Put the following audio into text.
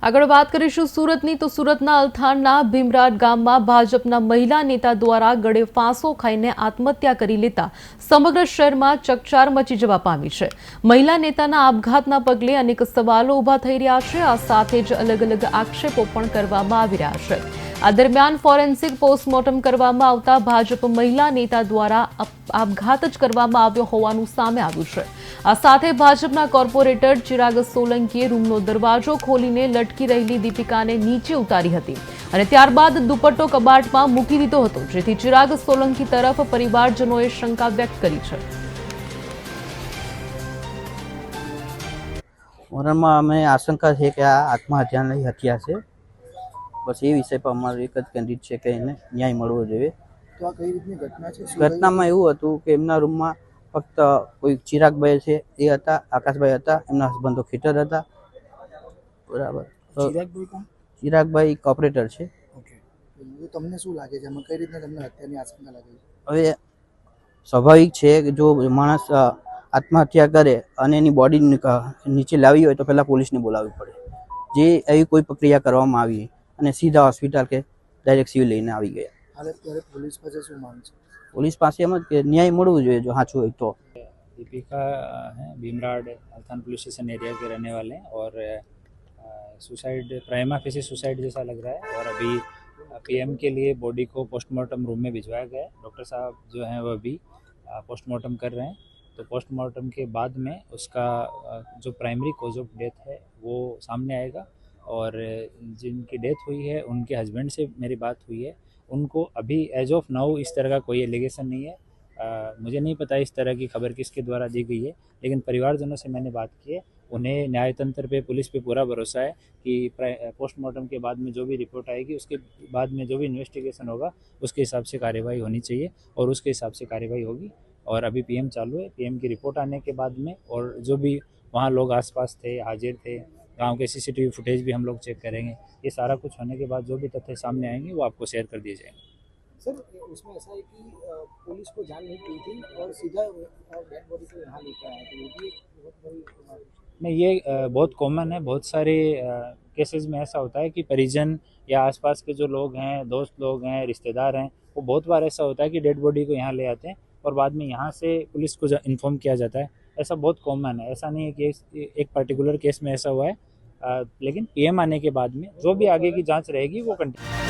આગળ વાત કરીશું સુરતની તો સુરતના અલથાણના ભીમરાડ ગામમાં ભાજપના મહિલા નેતા દ્વારા ગળે ફાંસો ખાઈને આત્મહત્યા કરી લેતા સમગ્ર શહેરમાં ચકચાર મચી જવા પામી છે। મહિલા નેતાના આપઘાતના પગલે અનેક સવાલો ઊભા થઈ રહ્યા છે। આ સાથે જ અલગ અલગ આક્ષેપો પણ કરવામાં આવી રહ્યા છે। આ દરમિયાન ફોરેન્સિક પોસ્ટમોર્ટમ કરવામાં આવતા ભાજપ મહિલા નેતા દ્વારા આપઘાત જ કરવામાં આવ્યો હોવાનું સામે આવ્યું છે। આ સાથે ભાજપના કોર્પોરેટર ચિરાગ સોલંકીએ રૂમનો દરવાજો ખોલીને લટકી રહેલી દીપિકાને નીચે ઉતારી હતી અને ત્યારબાદ દુપટ્ટો કબાટમાં મૂકી દીધો હતો, જેથી ચિરાગ સોલંકી તરફ પરિવારજનોએ શંકા વ્યક્ત કરી છે। મરણમાં અમે આશંકા છે કે આ આત્મહત્યાની હત્યા છે। બસ એ વિષય પર અમારું એક જ કેન્દ્રિત છે કે એને ન્યાય મળવો જોઈએ। તો આ કઈ રીતની ઘટના છે? ઘટનામાં એવું હતું કે એમના રૂમમાં ફક્ત કોઈ ચિરાગભાઈ છે એ હતા, આકાશભાઈ હતા, એમના હસબન્ડ તો ફિટર હતા, બરાબર। ચિરાગભાઈ કોણ? ચિરાગભાઈ કોપરેટર છે। ઓકે, તો તમને શું લાગે છે એમાં કઈ રીતના તમને હત્યાની આશંકા લાગે છે? હવે સ્વાભાવિક છે કે જો માણસ આત્મહત્યા કરે અને એની બોડી નીચે લાવી હોય તો પહેલાં પોલીસને બોલાવવી પડે। જે એવી કોઈ પ્રક્રિયા કરવામાં આવી અને સીધા હોસ્પિટલ કે ડાયરેક્ટ સિવિલ લઈને આવી ગયા। હાલ અત્યારે પોલીસ પાસે શું માંગ છે? पुलिस पास एम ज न्याय મળવું જોઈએ જો સાચું હોય તો। दीपिका है Bhimrad Althan police station area के रहने वाले हैं और सुसाइड प्राइमा फेसी सुसाइड जैसा लग रहा है और अभी पीएम के लिए बॉडी को पोस्टमार्टम रूम में भिजवाया गया है। डॉक्टर साहब जो हैं वह अभी पोस्टमार्टम कर रहे हैं, तो पोस्टमार्टम के बाद में उसका जो प्राइमरी कॉज ऑफ डेथ है वो सामने आएगा। और जिनकी डेथ हुई है उनके हस्बैंड से मेरी बात हुई है, उनको अभी एज ऑफ नाउ इस तरह का कोई एलिगेशन नहीं है। मुझे नहीं पता इस तरह की खबर किसके द्वारा दी गई है, लेकिन परिवारजनों से मैंने बात की है। उन्हें न्यायतंत्र पे, पुलिस पे पूरा भरोसा है कि पोस्टमार्टम के बाद में जो भी रिपोर्ट आएगी उसके बाद में जो भी इन्वेस्टिगेशन होगा उसके हिसाब से कार्यवाही होनी चाहिए और उसके हिसाब से कार्यवाही होगी। और अभी पीएम चालू है, पीएम की रिपोर्ट आने के बाद में और जो भी वहाँ लोग आसपास थे, हाजिर थे, गांव के सीसीटीवी फुटेज भी हम लोग चेक करेंगे। ये सारा कुछ होने के बाद जो भी तथ्य सामने आएंगे वो आपको शेयर कर दिए जाएंगे। सर, उसमें ऐसा है कि पुलिस को जान नहीं की थी और सीधा डेड बॉडी को यहाँ लेकर आया, तो ये भी एक बहुत बड़ी नहीं, ये बहुत कॉमन है। बहुत सारे केसेस में ऐसा होता है कि परिजन या आसपास के जो लोग हैं, दोस्त लोग हैं, रिश्तेदार हैं, वो बहुत बार ऐसा होता है कि डेड बॉडी को यहाँ ले आते हैं और बाद में यहाँ से पुलिस को इन्फॉर्म किया जाता है। ऐसा बहुत कॉमन है, ऐसा नहीं है कि एक पर्टिकुलर केस में ऐसा हुआ है। लेकिन पीएम आने के बाद में जो भी आगे की जांच रहेगी वो कंटिन्यू